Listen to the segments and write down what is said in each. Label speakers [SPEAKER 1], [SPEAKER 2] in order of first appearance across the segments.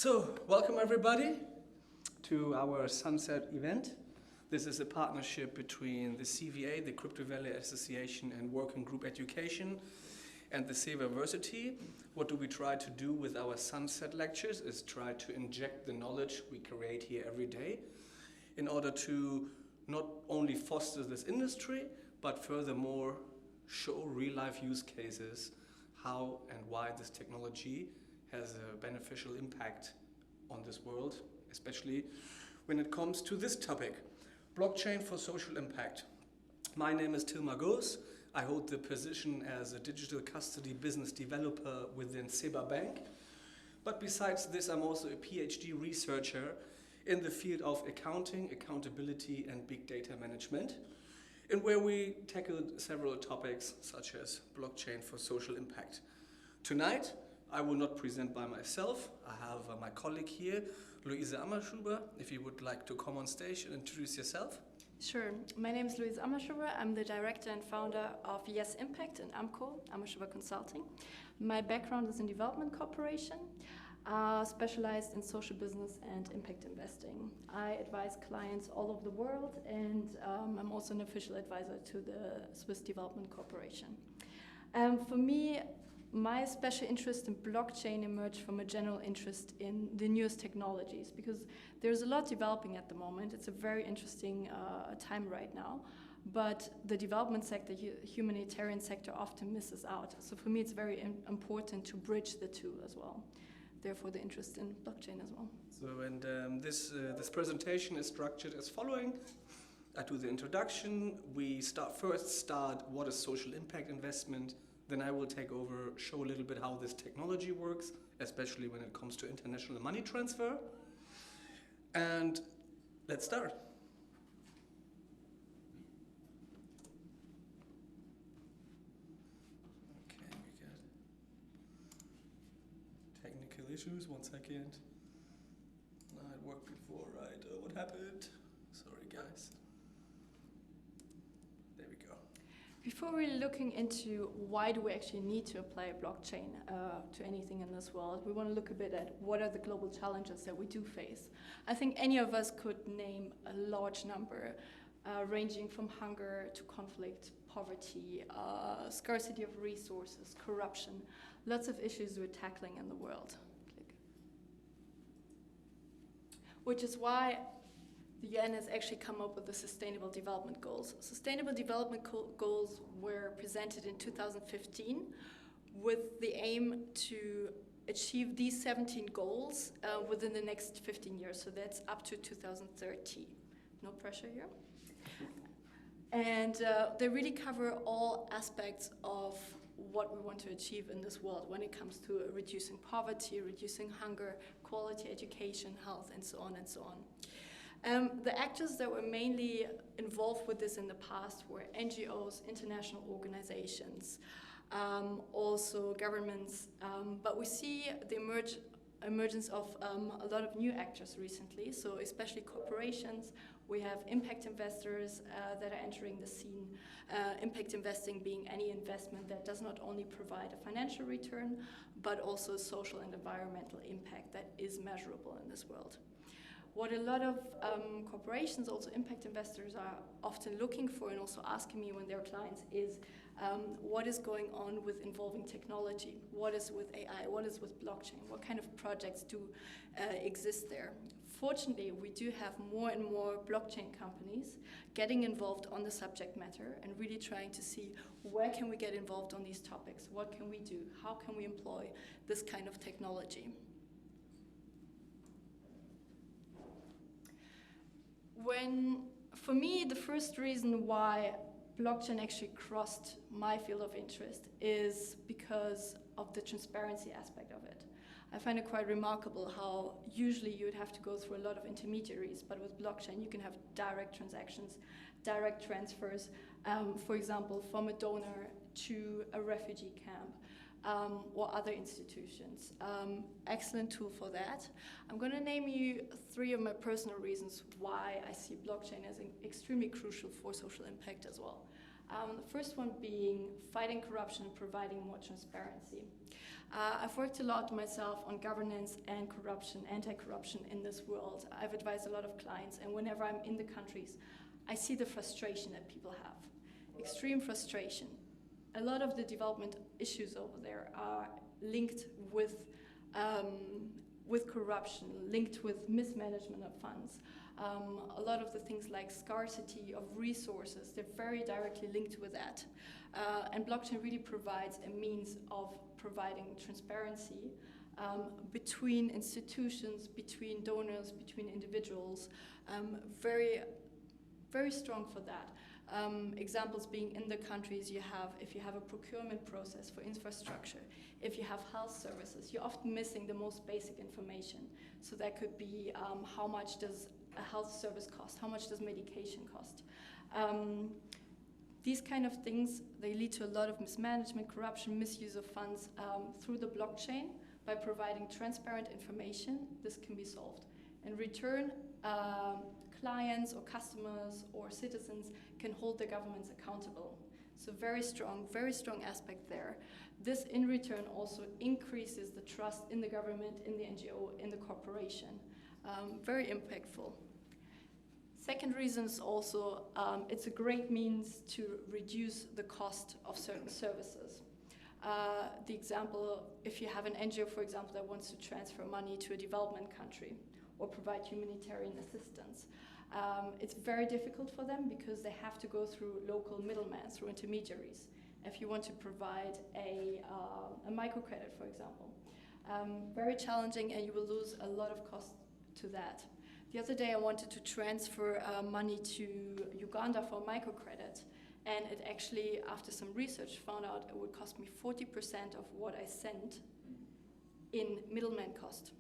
[SPEAKER 1] So, welcome everybody to our Sunset event. This is a partnership between the CVA, the Crypto Valley Association and Working Group Education, and the SEBA University. What do we try to do with our Sunset lectures is try to inject the knowledge we create here every day in order to not only foster this industry, but furthermore show real-life use cases, how and why this technology has a beneficial impact on this world, especially when it comes to this topic, blockchain for social impact. My name is Tilmar Goos. I hold the position as a digital custody business developer within SEBA Bank. But besides this, I'm also a PhD researcher in the field of accounting, accountability, and big data management, in where we tackled several topics such as blockchain for social impact. Tonight, I will not present by myself. I have my colleague here, Luise Ammerschuber. If you would like to come on stage and introduce yourself.
[SPEAKER 2] Sure. My name is Luise Ammerschuber. I'm the director and founder of Yes Impact and AMCO, Ammerschuber Consulting. My background is in development cooperation, specialized in social business and impact investing. I advise clients all over the world, and I'm also an official advisor to the Swiss Development Corporation. For me, my special interest in blockchain emerged from a general interest in the newest technologies, because there's a lot developing at the moment. It's a very interesting time right now, but the development sector, humanitarian sector, often misses out. So for me, it's very important to bridge the two as well. Therefore, the interest in blockchain as well.
[SPEAKER 1] So, and this presentation is structured as following. I do the introduction. We start what is social impact investment. Then I will take over, show a little bit how this technology works, especially when it comes to international money transfer. And let's start. Okay, we got technical issues, 1 second. It worked before, right? What happened? Sorry, guys.
[SPEAKER 2] Before we're looking into why do we actually need to apply blockchain to anything in this world, we want to look a bit at what are the global challenges that we do face. I think any of us could name a large number, ranging from hunger to conflict, poverty, scarcity of resources, corruption, lots of issues we're tackling in the world. Which is why the UN has actually come up with the Sustainable Development Goals. Sustainable Development Goals were presented in 2015 with the aim to achieve these 17 goals within the next 15 years. So that's up to 2030. No pressure here. And they really cover all aspects of what we want to achieve in this world when it comes to reducing poverty, reducing hunger, quality education, health, and so on and so on. The actors that were mainly involved with this in the past were NGOs, international organizations, also governments, but we see the emergence of a lot of new actors recently, so especially corporations. We have impact investors that are entering the scene, impact investing being any investment that does not only provide a financial return, but also social and environmental impact that is measurable in this world. What a lot of corporations, also impact investors, are often looking for and also asking me when they're clients is what is going on with involving technology? What is with AI? What is with blockchain? What kind of projects do exist there? Fortunately, we do have more and more blockchain companies getting involved on the subject matter and really trying to see where can we get involved on these topics? What can we do? How can we employ this kind of technology? For me, the first reason why blockchain actually crossed my field of interest is because of the transparency aspect of it. I find it quite remarkable how usually you would have to go through a lot of intermediaries, but with blockchain you can have direct transactions, direct transfers, for example, from a donor to a refugee camp. Or other institutions. Excellent tool for that. I'm going to name you 3 of my personal reasons why I see blockchain as extremely crucial for social impact as well. The first one being fighting corruption and providing more transparency. I've worked a lot myself on governance and corruption, anti-corruption in this world. I've advised a lot of clients, and whenever I'm in the countries, I see the frustration that people have. Extreme frustration. A lot of the development issues over there are linked with corruption, linked with mismanagement of funds. A lot of the things like scarcity of resources, they're very directly linked with that. And blockchain really provides a means of providing transparency between institutions, between donors, between individuals. Very, very strong for that. Examples being in the countries you have, if you have a procurement process for infrastructure, if you have health services, you're often missing the most basic information. So that could be how much does a health service cost, how much does medication cost. These kind of things, they lead to a lot of mismanagement, corruption, misuse of funds through the blockchain. By providing transparent information, this can be solved. In return, clients or customers or citizens can hold their governments accountable. So very strong aspect there. This in return also increases the trust in the government, in the NGO, in the corporation. Very impactful. Second reason is also it's a great means to reduce the cost of certain services. The example, if you have an NGO, for example, that wants to transfer money to a development country or provide humanitarian assistance, it's very difficult for them because they have to go through local middlemen, through intermediaries. If you want to provide a microcredit, for example, very challenging, and you will lose a lot of cost to that. The other day I wanted to transfer money to Uganda for a microcredit, and it actually, after some research, found out it would cost me 40% of what I sent in middleman cost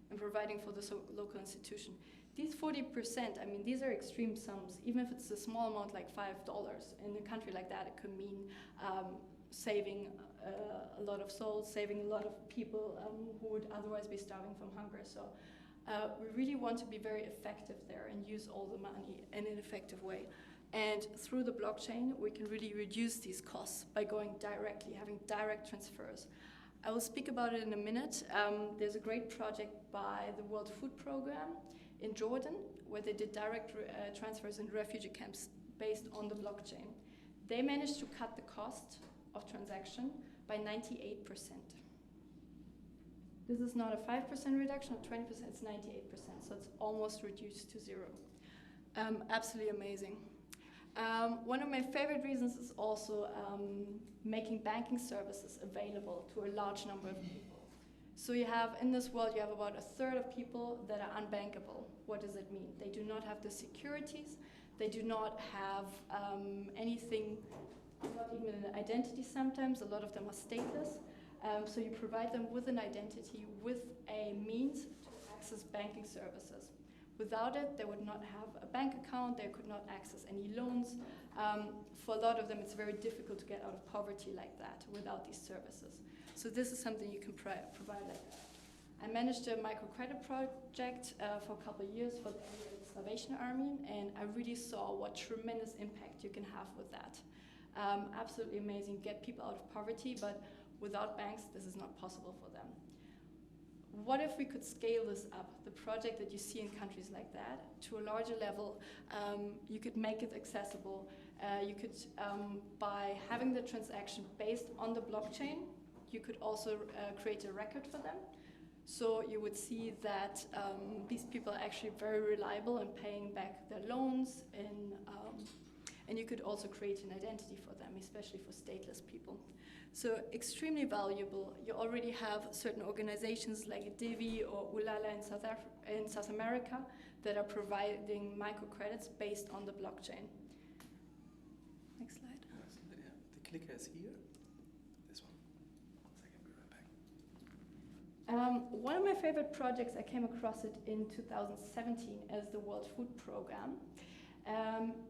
[SPEAKER 2] and providing for the local institution. These 40%, I mean, these are extreme sums. Even if it's a small amount like $5, in a country like that, it could mean saving a lot of souls, saving a lot of people who would otherwise be starving from hunger. So we really want to be very effective there and use all the money in an effective way. And through the blockchain, we can really reduce these costs by going directly, having direct transfers. I will speak about it in a minute. There's a great project by the World Food Programme in Jordan, where they did direct transfers in refugee camps based on the blockchain. They managed to cut the cost of transaction by 98%. This is not a 5% reduction or 20%, it's 98%, so it's almost reduced to zero. Absolutely amazing. One of my favorite reasons is also making banking services available to a large number of people. So you have, in this world, you have about a third of people that are unbankable. What does it mean? They do not have the securities, they do not have anything, not even an identity sometimes, a lot of them are stateless. So you provide them with an identity, with a means to access banking services. Without it, they would not have a bank account, they could not access any loans. For a lot of them, it's very difficult to get out of poverty like that without these services. So this is something you can provide like that. I managed a microcredit project for a couple of years for the Salvation Army, and I really saw what tremendous impact you can have with that. Absolutely amazing, get people out of poverty, but without banks, this is not possible for them. What if we could scale this up, the project that you see in countries like that, to a larger level? You could make it accessible. You could, by having the transaction based on the blockchain, you could also create a record for them. So you would see that these people are actually very reliable in paying back their loans, and you could also create an identity for them, especially for stateless people. So extremely valuable. You already have certain organizations like Divi or Ulala in South America that are providing microcredits based on the blockchain. Next slide.
[SPEAKER 1] The clicker is here. This one. I can be right back.
[SPEAKER 2] One of my favorite projects, I came across it in 2017 as the World Food Programme.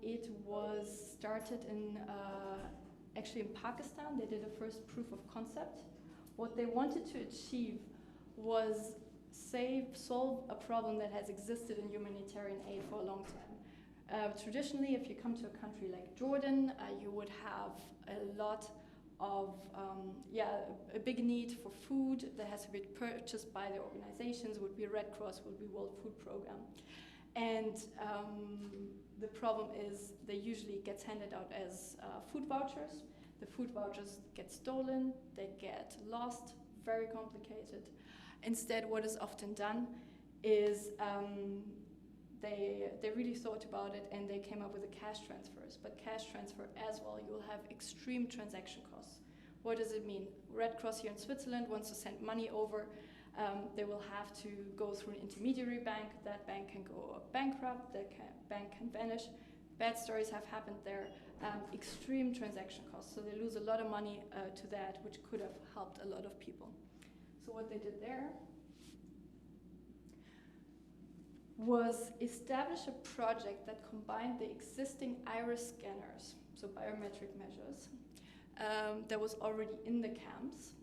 [SPEAKER 2] It was started actually in Pakistan. They did a first proof of concept. What they wanted to achieve was solve a problem that has existed in humanitarian aid for a long time. Traditionally, if you come to a country like Jordan, you would have a lot a big need for food that has to be purchased by the organizations, would be Red Cross, would be World Food Program. And the problem is they usually get handed out as food vouchers. The food vouchers get stolen, they get lost, very complicated. Instead, what is often done is they really thought about it and they came up with the cash transfers. But cash transfer as well, you will have extreme transaction costs. What does it mean? Red Cross here in Switzerland wants to send money over. They will have to go through an intermediary bank. That bank can go bankrupt, bank can vanish. Bad stories have happened there. Extreme transaction costs. So they lose a lot of money to that, which could have helped a lot of people. So what they did there was establish a project that combined the existing iris scanners, so biometric measures, that was already in the camps.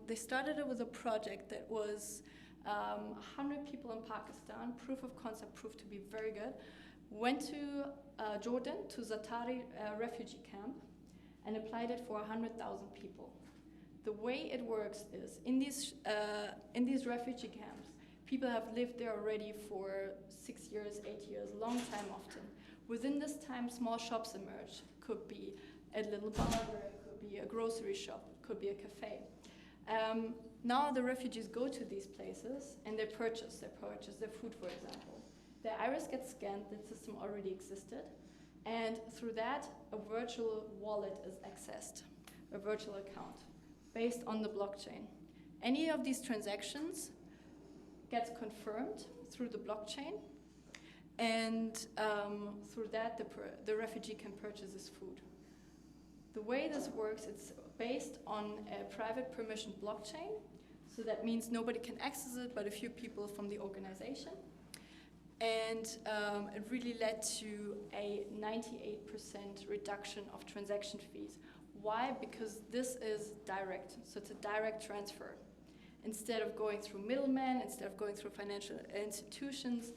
[SPEAKER 2] They started it with a project that was 100 people in Pakistan. Proof of concept proved to be very good. Went to Jordan, to Zatari refugee camp, and applied it for 100,000 people. The way it works is, in these refugee camps, people have lived there already for 6 years, 8 years, long time often. Within this time, small shops emerge. Could be a little bar, could be a grocery shop, could be a cafe. Now the refugees go to these places and they purchase their food, for example. Their iris gets scanned, the system already existed, and through that, a virtual wallet is accessed, a virtual account, based on the blockchain. Any of these transactions gets confirmed through the blockchain, and through that, the refugee can purchase his food. The way this works, it's based on a private permission blockchain, so that means nobody can access it but a few people from the organization. And it really led to a 98% reduction of transaction fees. Why? Because this is direct, so it's a direct transfer. Instead of going through middlemen, instead of going through financial institutions,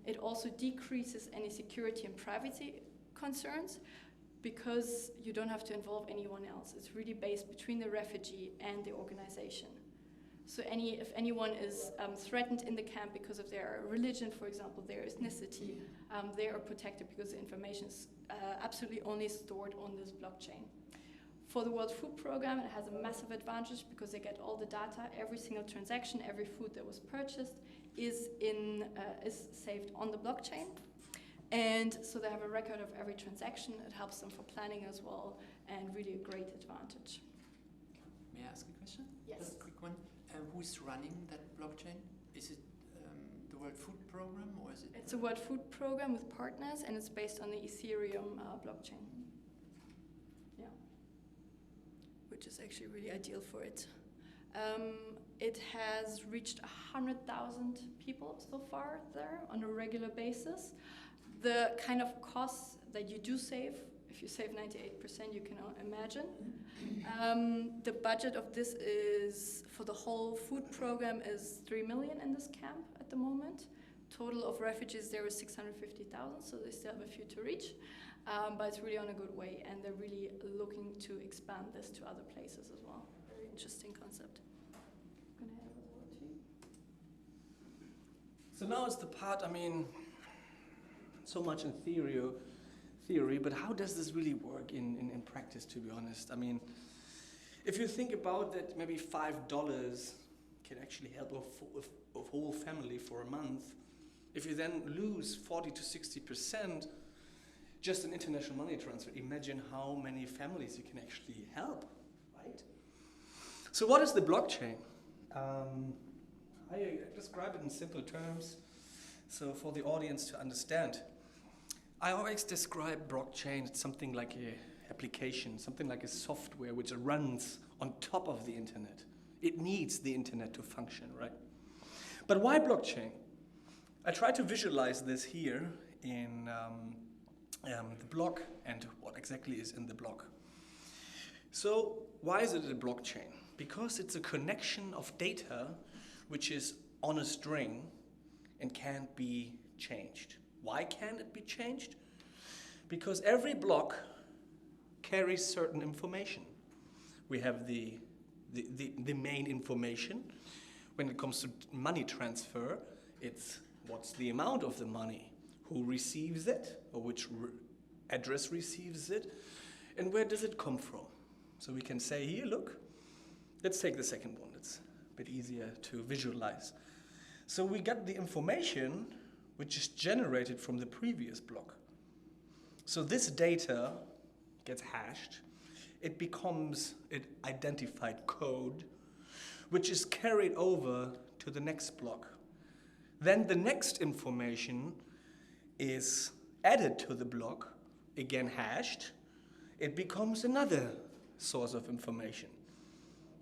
[SPEAKER 2] it also decreases any security and privacy concerns because you don't have to involve anyone else. It's really based between the refugee and the organization. So if anyone is threatened in the camp because of their religion, for example, their ethnicity, they are protected because the information is absolutely only stored on this blockchain. For the World Food Program, it has a massive advantage because they get all the data. Every single transaction, every food that was purchased is saved on the blockchain. And so they have a record of every transaction. It helps them for planning as well, and really a great advantage.
[SPEAKER 3] May I ask a question?
[SPEAKER 2] Yes.
[SPEAKER 3] Just a quick one. Who's running that blockchain? Is it the World Food Program, or is it?
[SPEAKER 2] It's a World Food Program with partners, and it's based on the Ethereum blockchain. Yeah, which is actually really ideal for it. It has reached 100,000 people so far there on a regular basis. The kind of costs that you do save, if you save 98%, you can imagine. The budget of this is, for the whole food program, is 3 million in this camp at the moment. Total of refugees there is 650,000, so they still have a few to reach. But it's really on a good way, and they're really looking to expand this to other places as well. Very interesting concept. I'm gonna hand it over to you.
[SPEAKER 1] So now is the part, so much in theory, but how does this really work in practice, to be honest? If you think about that, maybe $5 can actually help a whole family for a month. If you then lose 40 to 60% just in international money transfer, imagine how many families you can actually help, right? So what is the blockchain? I describe it in simple terms, so for the audience to understand. I always describe blockchain as something like an application, something like a software which runs on top of the internet. It needs the internet to function, right? But why blockchain? I try to visualize this here in the block and what exactly is in the block. So why is it a blockchain? Because it's a connection of data which is on a string and can't be changed. Why can't it be changed? Because every block carries certain information. we have the main information. When it comes to money transfer, it's what's the amount of the money, who receives it, or which address receives it, and where does it come from. So we can say here, look, let's take the second one. It's a bit easier to visualize. So we got the information which is generated from the previous block. So this data gets hashed. It becomes an identified code, which is carried over to the next block. Then the next information is added to the block, again hashed. It becomes another source of information.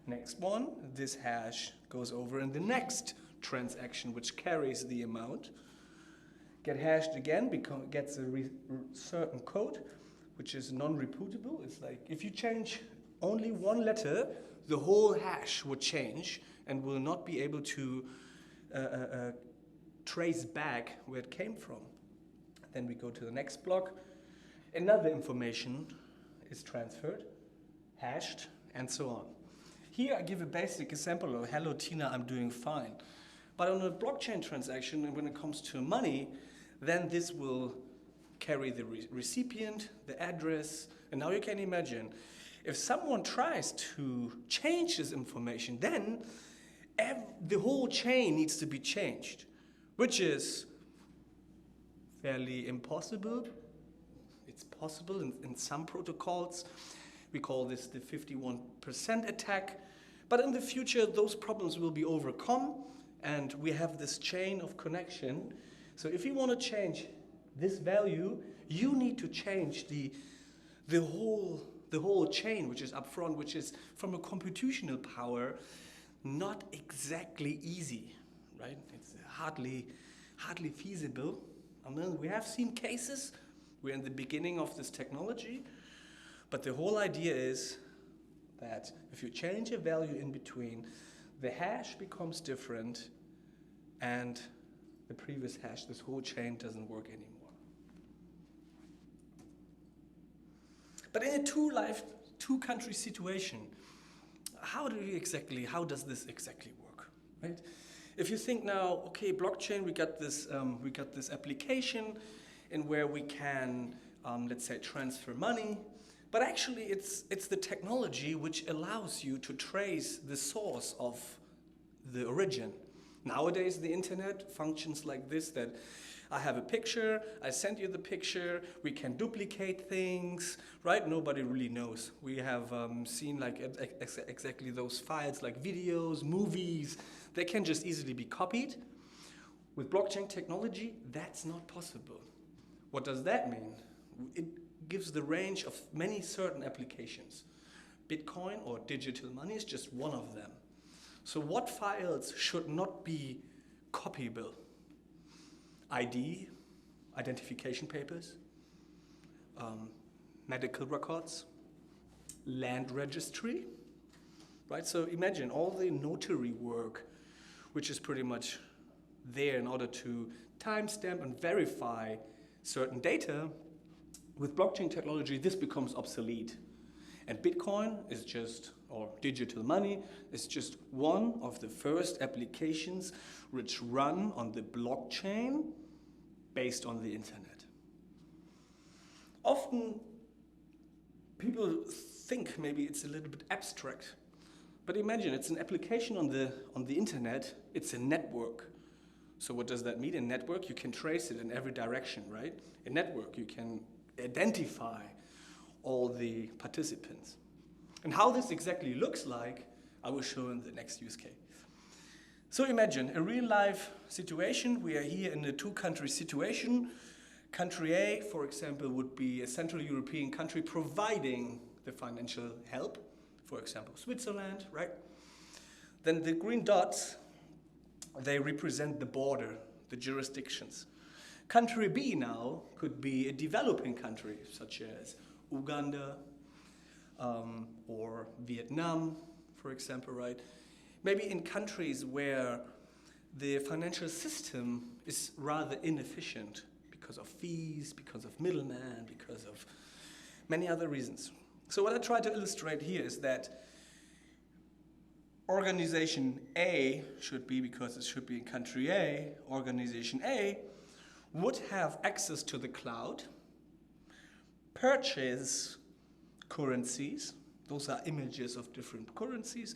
[SPEAKER 1] Next one, this hash goes over in the next transaction, which carries the amount. Get hashed again, gets a certain code, which is non-repeatable. It's like if you change only one letter, the whole hash would change and will not be able to trace back where it came from. Then we go to the next block. Another information is transferred, hashed, and so on. Here I give a basic example of, hello Tina, I'm doing fine. But on a blockchain transaction, and when it comes to money, then this will carry the recipient, the address, and now you can imagine, if someone tries to change this information, then the whole chain needs to be changed, which is fairly impossible. It's possible in some protocols. We call this the 51% attack. But in the future, those problems will be overcome, and we have this chain of connection. So if you want to change this value, you need to change the whole chain, which is up front, which is from a computational power, not exactly easy, right? It's hardly feasible. I mean, we have seen cases. We're in the beginning of this technology, but the whole idea is that if you change a value in between, the hash becomes different, and the previous hash, this whole chain doesn't work anymore. But in a two-country situation, how does this exactly work, right? If you think now, okay, blockchain, we got this application in where we can, let's say, transfer money, but actually it's the technology which allows you to trace the source of the origin. Nowadays, the internet functions like this, that I have a picture, I send you the picture, we can duplicate things, right? Nobody really knows. We have seen like exactly those files, like videos, movies, they can just easily be copied. With blockchain technology, that's not possible. What does that mean? It gives the range of many certain applications. Bitcoin or digital money is just one of them. So what files should not be copyable? ID, identification papers, medical records, land registry, right? So imagine all the notary work, which is pretty much there in order to timestamp and verify certain data. With blockchain technology, this becomes obsolete. And Bitcoin is just, or digital money, is just one of the first applications which run on the blockchain based on the internet. Often people think maybe it's a little bit abstract, but imagine it's an application on the internet, it's a network. So what does that mean? In network, you can trace it in every direction, right? In network, you can identify all the participants. And how this exactly looks like, I will show in the next use case. So imagine a real life situation. We are here in a two-country situation. Country A, for example, would be a Central European country providing the financial help, for example, Switzerland, right? Then the green dots, they represent the border, the jurisdictions. Country B now could be a developing country, such as Uganda or Vietnam, for example, right? Maybe in countries where the financial system is rather inefficient because of fees, because of middlemen, because of many other reasons. So what I try to illustrate here is that organization A should be, because it should be in country A, organization A would have access to the cloud, purchase currencies. Those are images of different currencies.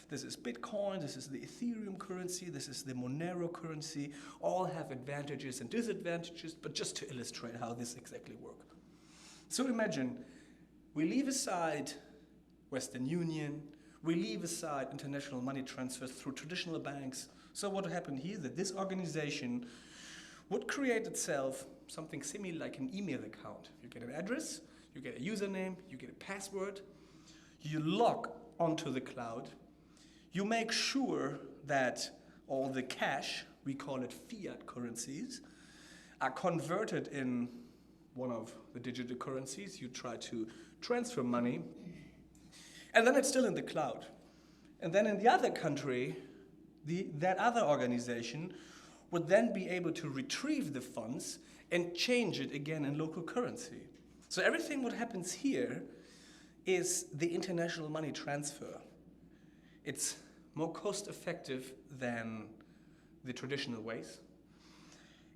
[SPEAKER 1] This is Bitcoin, this is the Ethereum currency, this is the Monero currency. All have advantages and disadvantages, but just to illustrate how this exactly works. So imagine we leave aside Western Union, we leave aside international money transfers through traditional banks. So what happened here, that this organization would create itself something similar like an email account. You get an address, you get a username, you get a password, you log onto the cloud, you make sure that all the cash, we call it fiat currencies, are converted in one of the digital currencies. You try to transfer money, and then it's still in the cloud. And then in the other country, that other organization would then be able to retrieve the funds and change it again in local currency. So everything what happens here is the international money transfer. It's more cost effective than the traditional ways.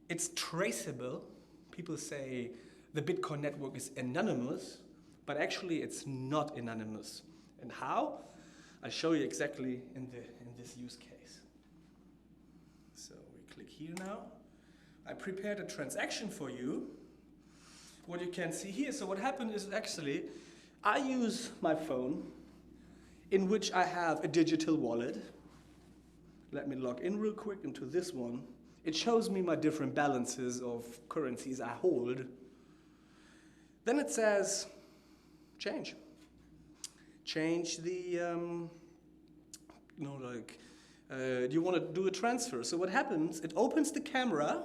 [SPEAKER 1] It's traceable. People say the Bitcoin network is anonymous, but actually it's not anonymous. And how? I'll show you exactly in this use case. So we click here now. I prepared a transaction for you. What you can see here, so what happened is actually, I use my phone in which I have a digital wallet. Let me log in real quick into this one. It shows me my different balances of currencies I hold. Then it says, change. Change the, do you want to do a transfer? So what happens, it opens the camera.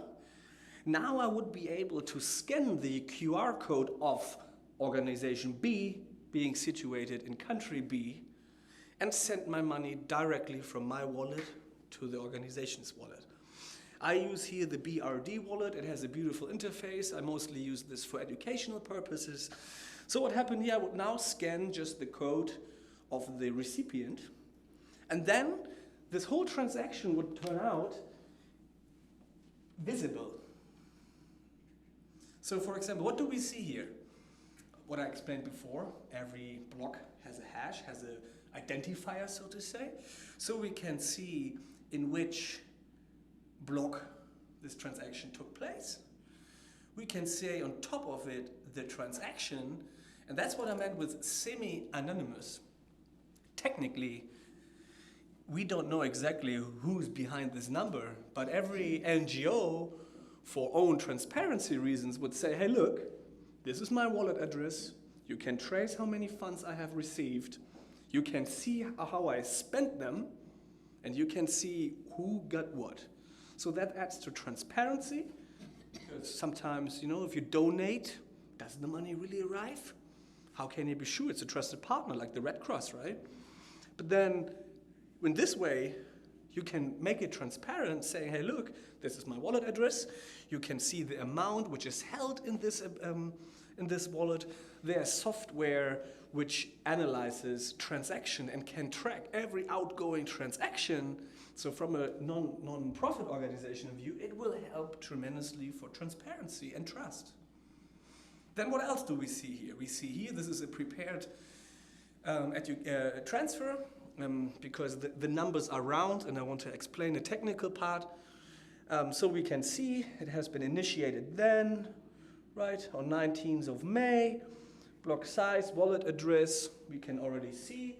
[SPEAKER 1] Now I would be able to scan the QR code of organization B being situated in country B and send my money directly from my wallet to the organization's wallet. I use here the BRD wallet. It has a beautiful interface. I mostly use this for educational purposes. So what happened here, I would now scan just the code of the recipient, and then this whole transaction would turn out visible. So for example, what do we see here? What I explained before, every block has a hash, has an identifier, so to say. So we can see in which block this transaction took place. We can say on top of it the transaction, and that's what I meant with semi-anonymous. Technically, we don't know exactly who's behind this number, but every NGO, for own transparency reasons, would say, hey, look, this is my wallet address. You can trace how many funds I have received. You can see how I spent them, and you can see who got what. So that adds to transparency, because sometimes, if you donate, does the money really arrive? How can you be sure? It's a trusted partner, like the Red Cross, right? But then, in this way, you can make it transparent, saying, hey, look, this is my wallet address. You can see the amount which is held in this wallet. There's software which analyzes transaction and can track every outgoing transaction. So from a non-profit organization view, it will help tremendously for transparency and trust. Then what else do we see here? We see here, this is a prepared transfer, because the numbers are round, and I want to explain the technical part. So we can see it has been initiated then, right, on 19th of May. Block size, wallet address, we can already see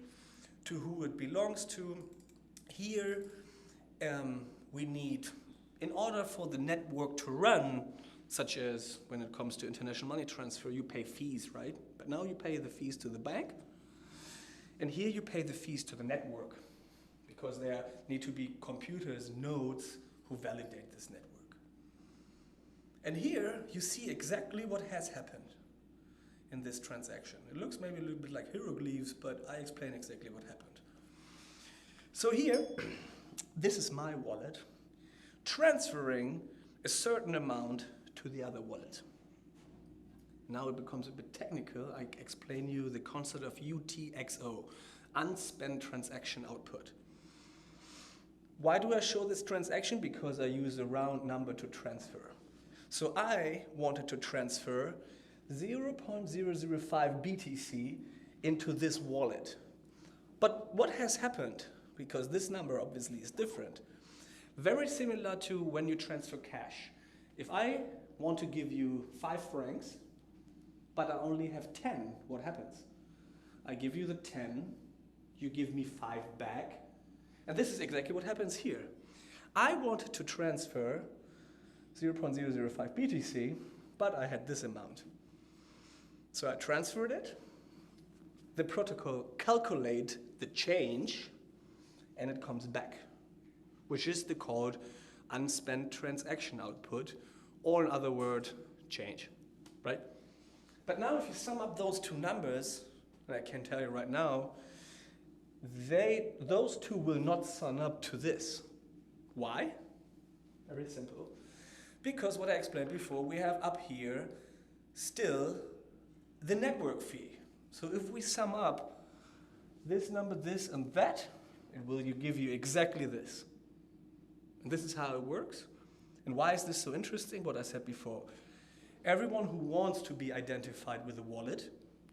[SPEAKER 1] to who it belongs to. Here, we need, in order for the network to run, such as when it comes to international money transfer, you pay fees, right? But now you pay the fees to the bank, and here you pay the fees to the network, because there need to be computers, nodes, who validate this network. And here you see exactly what has happened in this transaction. It looks maybe a little bit like hieroglyphs, but I explain exactly what happened. So here, this is my wallet, transferring a certain amount to the other wallet. Now it becomes a bit technical. I explain you the concept of UTXO, unspent transaction output. Why do I show this transaction? Because I use a round number to transfer. So I wanted to transfer 0.005 BTC into this wallet. But what has happened? Because this number obviously is different. Very similar to when you transfer cash. If I want to give you 5 francs, but I only have 10, what happens? I give you the 10, you give me 5 back, and this is exactly what happens here. I wanted to transfer 0.005 BTC, but I had this amount. So I transferred it, the protocol calculates the change, and it comes back, which is the called unspent transaction output, or in other words, change, right? But now if you sum up those two numbers, and I can tell you right now, those two will not sum up to this. Why? Very simple. Because what I explained before, we have up here still the network fee. So if we sum up this number, this, and that, it will give you exactly this. And this is how it works. And why is this so interesting? What I said before. Everyone who wants to be identified with a wallet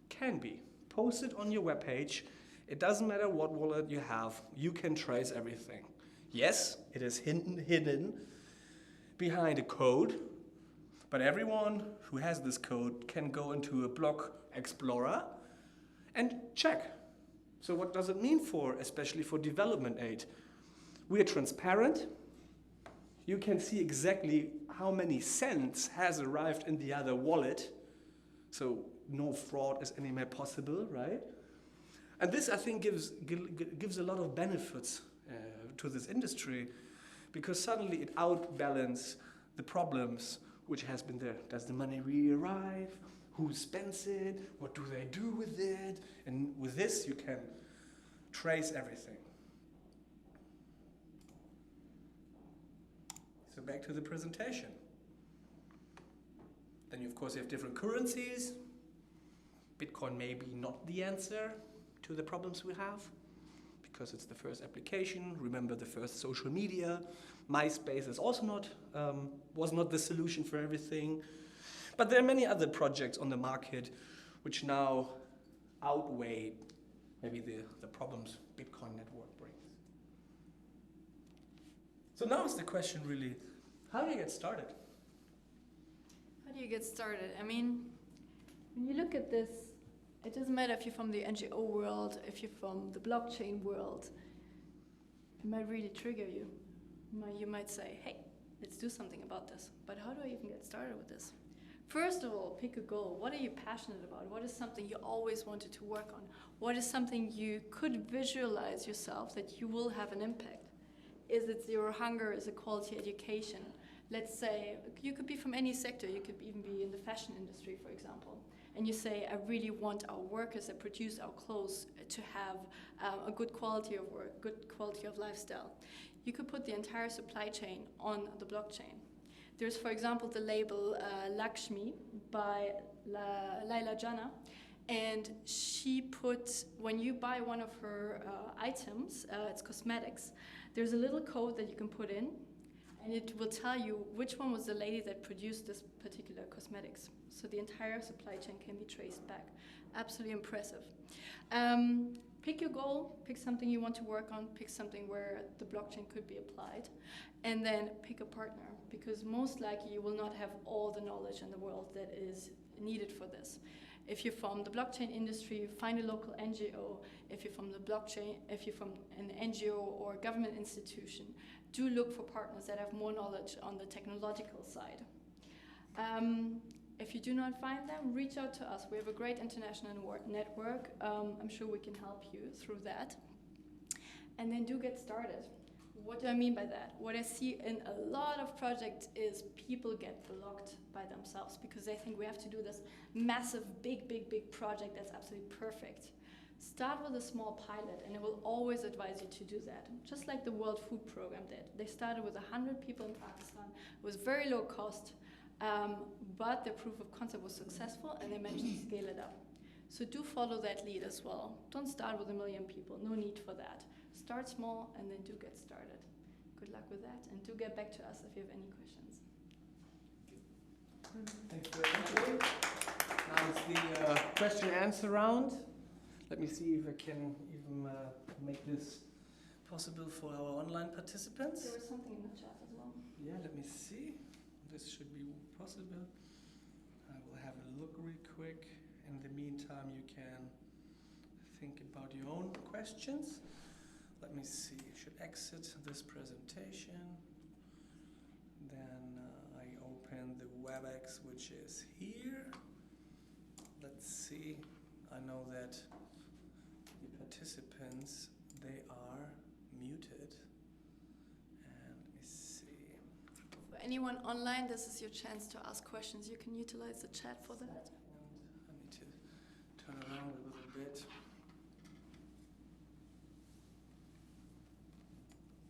[SPEAKER 1] can be. Post it on your webpage. It doesn't matter what wallet you have. You can trace everything. Yes, it is hidden behind a code, but everyone who has this code can go into a block explorer and check. So what does it mean especially for development aid? We are transparent. You can see exactly how many cents has arrived in the other wallet. So no fraud is anywhere possible, right? And this, I think, gives a lot of benefits to this industry, because suddenly it outbalances the problems which has been there. Does the money really arrive? Who spends it? What do they do with it? And with this, you can trace everything. So back to the presentation. Then, of course, you have different currencies. Bitcoin may be not the answer to the problems we have, because it's the first application. Remember the first social media. MySpace is also was not the solution for everything. But there are many other projects on the market which now outweigh maybe the problems Bitcoin network brings. So now is the question really, how do you get started?
[SPEAKER 2] How do you get started? I mean, when you look at this, it doesn't matter if you're from the NGO world, if you're from the blockchain world, it might really trigger you. You might say, hey, let's do something about this. But how do I even get started with this? First of all, pick a goal. What are you passionate about? What is something you always wanted to work on? What is something you could visualize yourself that you will have an impact? Is it zero hunger? Is it quality education? Let's say you could be from any sector. You could even be in the fashion industry, for example. And you say, I really want our workers that produce our clothes to have a good quality of work, good quality of lifestyle. You could put the entire supply chain on the blockchain. There's, for example, the label Lakshmi by Laila Jana. And she put, when you buy one of her items, it's cosmetics, there's a little code that you can put in, and it will tell you which one was the lady that produced this particular cosmetics. So the entire supply chain can be traced back. Absolutely impressive. Pick your goal, pick something you want to work on, pick something where the blockchain could be applied, and then pick a partner, because most likely you will not have all the knowledge in the world that is needed for this. If you're from the blockchain industry, find a local NGO. If you're from the blockchain, if you're from an NGO or government institution, do look for partners that have more knowledge on the technological side. If you do not find them, reach out to us. We have a great international network. I'm sure we can help you through that. And then do get started. What do I mean by that? What I see in a lot of projects is people get blocked by themselves because they think we have to do this massive, big project that's absolutely perfect. Start with a small pilot, and it will always advise you to do that. Just like the World Food Program did. They started with 100 people in Pakistan. It was very low cost, but their proof of concept was successful, and they managed to scale it up. So do follow that lead as well. Don't start with 1 million people. No need for that. Start small, and then do get started. luck with that, and do get back to us if you have any questions.
[SPEAKER 1] Thanks for entering. Now it's the question and answer round. Let me see if I can even make this possible for our online participants.
[SPEAKER 2] There was something in the chat as well.
[SPEAKER 1] Yeah, let me see. This should be possible. I will have a look real quick. In the meantime, you can think about your own questions. Let me see. I should exit this presentation. Then I open the WebEx, which is here. Let's see. I know that the participants, they are muted. And let me see.
[SPEAKER 2] For anyone online, this is your chance to ask questions. You can utilize the chat for that.
[SPEAKER 1] And I need to turn around a little bit.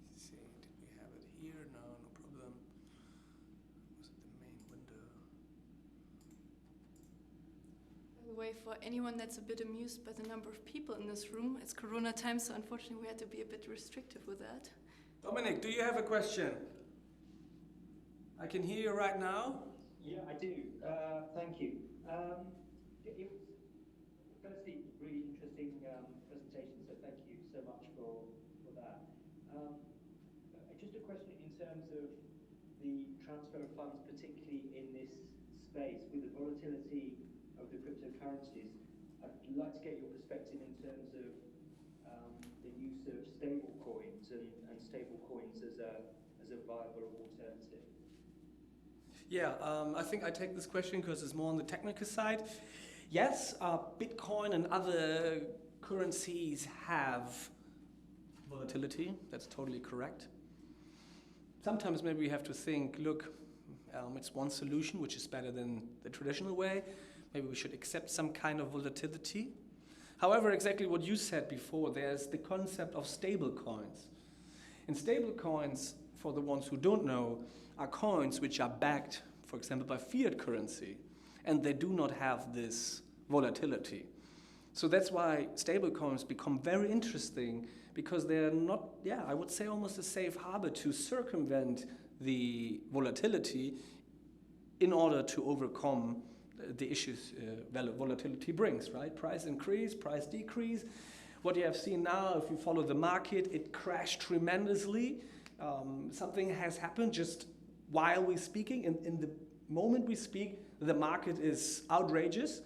[SPEAKER 1] Let's see, did we have it here? No, no problem. Was it the main window?
[SPEAKER 2] By the way, for anyone that's a bit amused by the number of people in this room, it's Corona time, so unfortunately we had to be a bit restrictive with that.
[SPEAKER 1] Dominic, do you have a question? I can hear you right now.
[SPEAKER 4] Yeah, I do. Thank you. It was firstly really interesting presentation, so thank you so much for that. Just a question in terms of the transfer of funds, particularly in this space with the volatility of the cryptocurrencies. I'd like to get your perspective in terms of the use of stable coins and stable coins as a viable alternative.
[SPEAKER 1] Yeah, I think I take this question because it's more on the technical side. Yes, Bitcoin and other currencies have volatility. That's totally correct. Sometimes maybe we have to think, look, it's one solution which is better than the traditional way. Maybe we should accept some kind of volatility. However, exactly what you said before, there's the concept of stable coins. And stable coins, for the ones who don't know, are coins which are backed, for example, by fiat currency, and they do not have this volatility. So that's why stable coins become very interesting, because they're not, I would say almost a safe harbor to circumvent the volatility in order to overcome the issues volatility brings, right? Price increase, price decrease. What you have seen now, if you follow the market, it crashed tremendously. Something has happened just while we're speaking. In the moment we speak, the market is outrageous.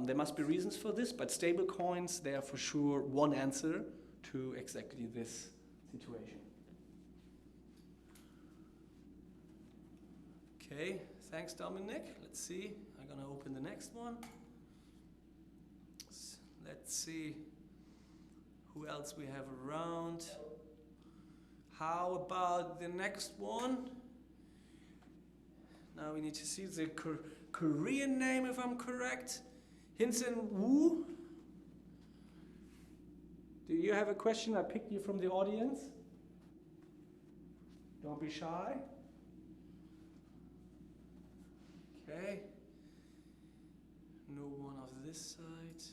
[SPEAKER 1] There must be reasons for this, but stable coins, they are for sure one answer to exactly this situation. Okay, thanks Dominic. Let's see, I'm gonna open the next one. Let's see who else we have around. How about the next one? Now we need to see the Korean name, if I'm correct. Hinsen Wu. Do you have a question? I picked you from the audience. Don't be shy. Okay. No one of this side.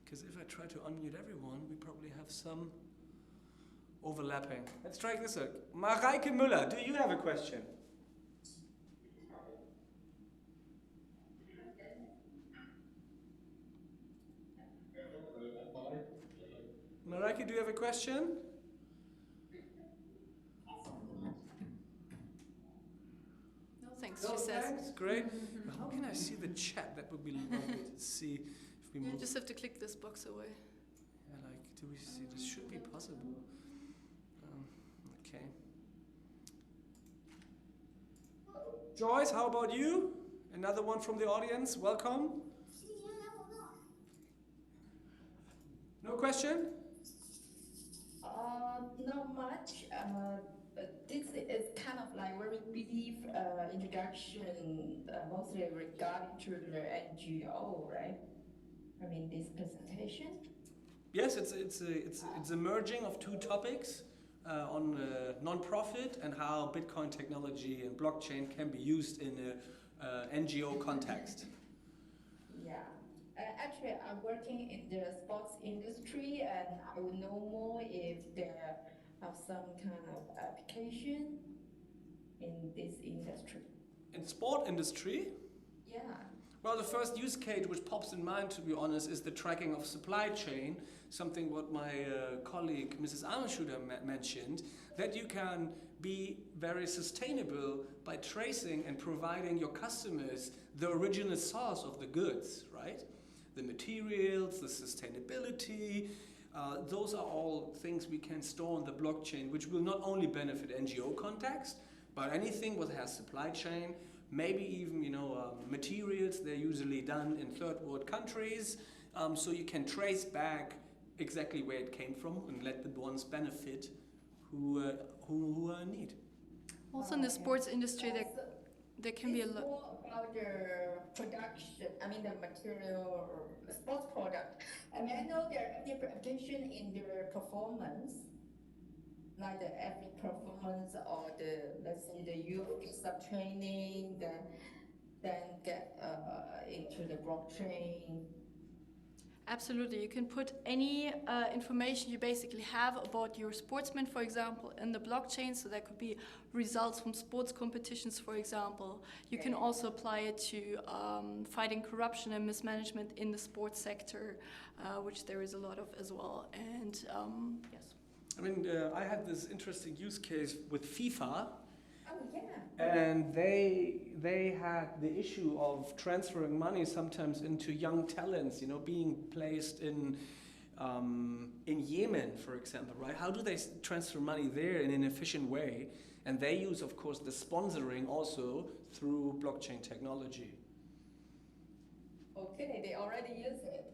[SPEAKER 1] Because if I try to unmute everyone, we probably have some overlapping. Let's try this out. Mareike Müller, do you have a question? Mareike, do you have a question?
[SPEAKER 2] No thanks,
[SPEAKER 1] No,
[SPEAKER 2] she says.
[SPEAKER 1] thanks. Great. How can I see the chat? That would be lovely to see if we
[SPEAKER 2] You
[SPEAKER 1] move.
[SPEAKER 2] just have to click this box away.
[SPEAKER 1] Yeah, like, do we see? This should be possible. Okay. Joyce, how about you? Another one from the audience. Welcome. No question?
[SPEAKER 5] Not much. But this is kind of like very brief introduction, mostly regarding to the NGO, right? I mean, this presentation.
[SPEAKER 1] Yes, it's a merging of two topics on non-profit and how Bitcoin technology and blockchain can be used in a NGO context.
[SPEAKER 5] Yeah. Actually, I'm working in the sports industry, and I would know more if the have some kind of application in this industry?
[SPEAKER 1] In sport industry,
[SPEAKER 5] Yeah.
[SPEAKER 1] well, the first use case which pops in mind, to be honest, is the tracking of supply chain, something what my colleague Mrs. Armenschuder mentioned, that you can be very sustainable by tracing and providing your customers the original source of the goods, right? The materials, the sustainability, those are all things we can store on the blockchain, which will not only benefit NGO context, but anything what has supply chain, maybe even materials. They're usually done in third world countries, so you can trace back exactly where it came from and let the ones benefit who need.
[SPEAKER 2] Also in the sports industry, there can be a
[SPEAKER 5] It's
[SPEAKER 2] lot.
[SPEAKER 5] more about the production, I mean the material or the sports product. I mean, I know there are different application in their performance, like the athlete performance or let's say the youth get some training, then get into the blockchain.
[SPEAKER 2] Absolutely, you can put any information you basically have about your sportsman, for example, in the blockchain. So that could be results from sports competitions, for example. You can also apply it to fighting corruption and mismanagement in the sports sector, which there is a lot of as well. And yes.
[SPEAKER 1] I mean, I had this interesting use case with FIFA.
[SPEAKER 5] Oh yeah.
[SPEAKER 1] And they had the issue of transferring money sometimes into young talents, being placed in Yemen, for example, right? How do they transfer money there in an efficient way? And they use, of course, the sponsoring also through blockchain technology.
[SPEAKER 5] Okay, they already use it.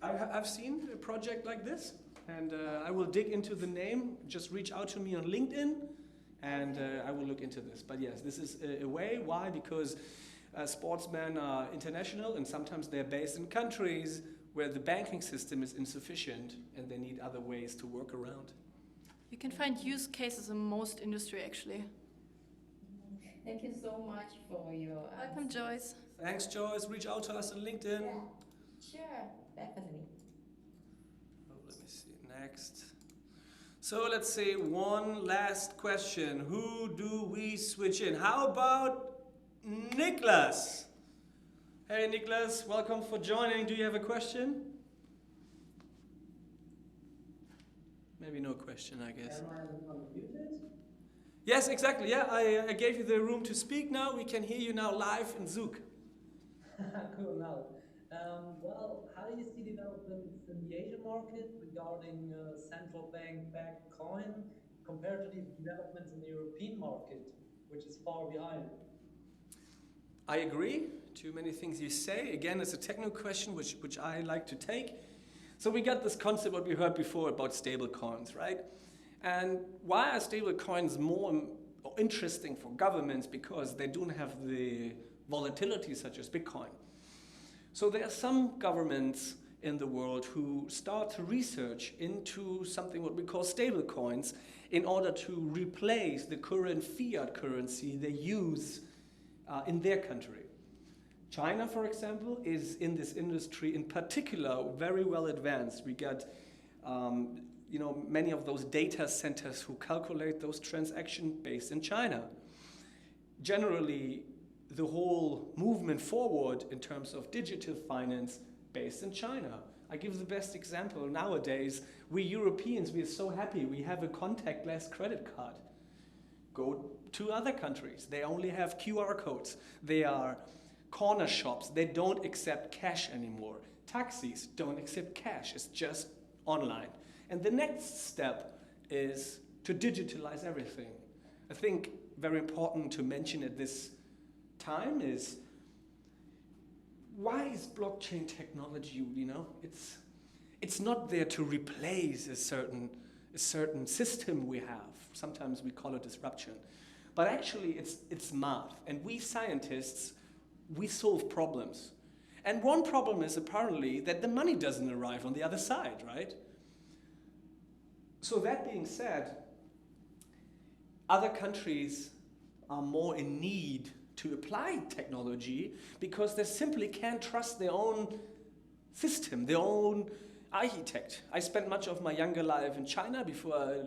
[SPEAKER 1] I've seen a project like this, and I will dig into the name. Just reach out to me on LinkedIn. And I will look into this. But yes, this is a way. Why? Because sportsmen are international and sometimes they're based in countries where the banking system is insufficient and they need other ways to work around.
[SPEAKER 2] You can find use cases in most industry, actually.
[SPEAKER 5] Thank you so much for your
[SPEAKER 2] Welcome, Joyce.
[SPEAKER 1] Thanks, Joyce. Reach out to us on LinkedIn.
[SPEAKER 5] Yeah, sure, definitely.
[SPEAKER 1] Oh, let me see. Next. So let's say one last question. Who do we switch in? How about Niklas? Hey Niklas, welcome for joining. Do you have a question? Maybe no question, I guess.
[SPEAKER 4] Am I unmuted?
[SPEAKER 1] Yes, exactly. Yeah, I gave you the room to speak now. We can hear you now live in Zoom.
[SPEAKER 4] Cool, now. Well, how do you see developments in the Asian market regarding central bank-backed coin compared to the developments in the European market, which is far behind?
[SPEAKER 1] I agree to many things you say. Again, it's a technical question which I like to take. So we got this concept what we heard before about stable coins, right? And why are stable coins more interesting for governments? Because they don't have the volatility such as Bitcoin. So there are some governments in the world who start to research into something what we call stable coins in order to replace the current fiat currency they use in their country. China, for example, is in this industry in particular very well advanced. We got many of those data centers who calculate those transactions based in China. Generally, the whole movement forward in terms of digital finance based in China. I give the best example nowadays. We Europeans, we are so happy we have a contactless credit card. Go to other countries. They only have QR codes. They are corner shops. They don't accept cash anymore. Taxis don't accept cash. It's just online. And the next step is to digitalize everything. I think very important to mention at this time is, why is blockchain technology, it's not there to replace a certain system we have. Sometimes we call it disruption. But actually it's math. And we scientists, we solve problems. And one problem is apparently that the money doesn't arrive on the other side, right? So that being said, other countries are more in need to apply technology because they simply can't trust their own system, their own architect. I spent much of my younger life in China before I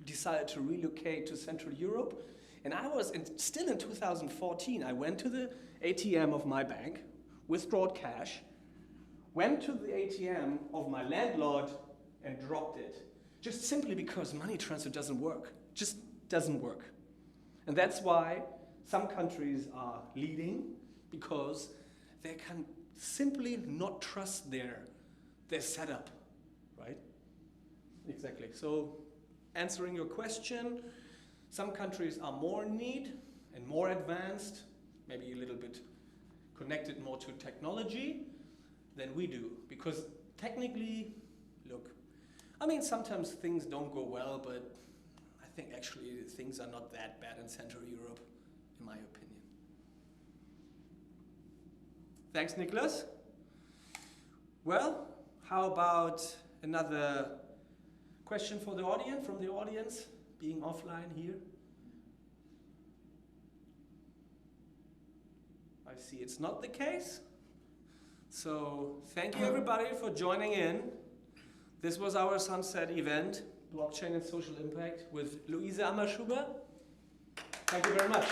[SPEAKER 1] decided to relocate to Central Europe. And I was still in 2014, I went to the ATM of my bank, withdrew cash, went to the ATM of my landlord and dropped it. Just simply because money transfer doesn't work. Just doesn't work. And that's why some countries are leading, because they can simply not trust their setup, right? Exactly. So answering your question, some countries are more in need and more advanced, maybe a little bit connected more to technology than we do. Because technically, look, I mean, sometimes things don't go well, but I think actually things are not that bad in Central Europe, in my opinion. Thanks, Niklas. Well, how about another question for the audience, from the audience, being offline here? I see it's not the case. So thank you everybody for joining in. This was our Sunset event, Blockchain and Social Impact, with Luisa Ammerschuber. Thank you very much.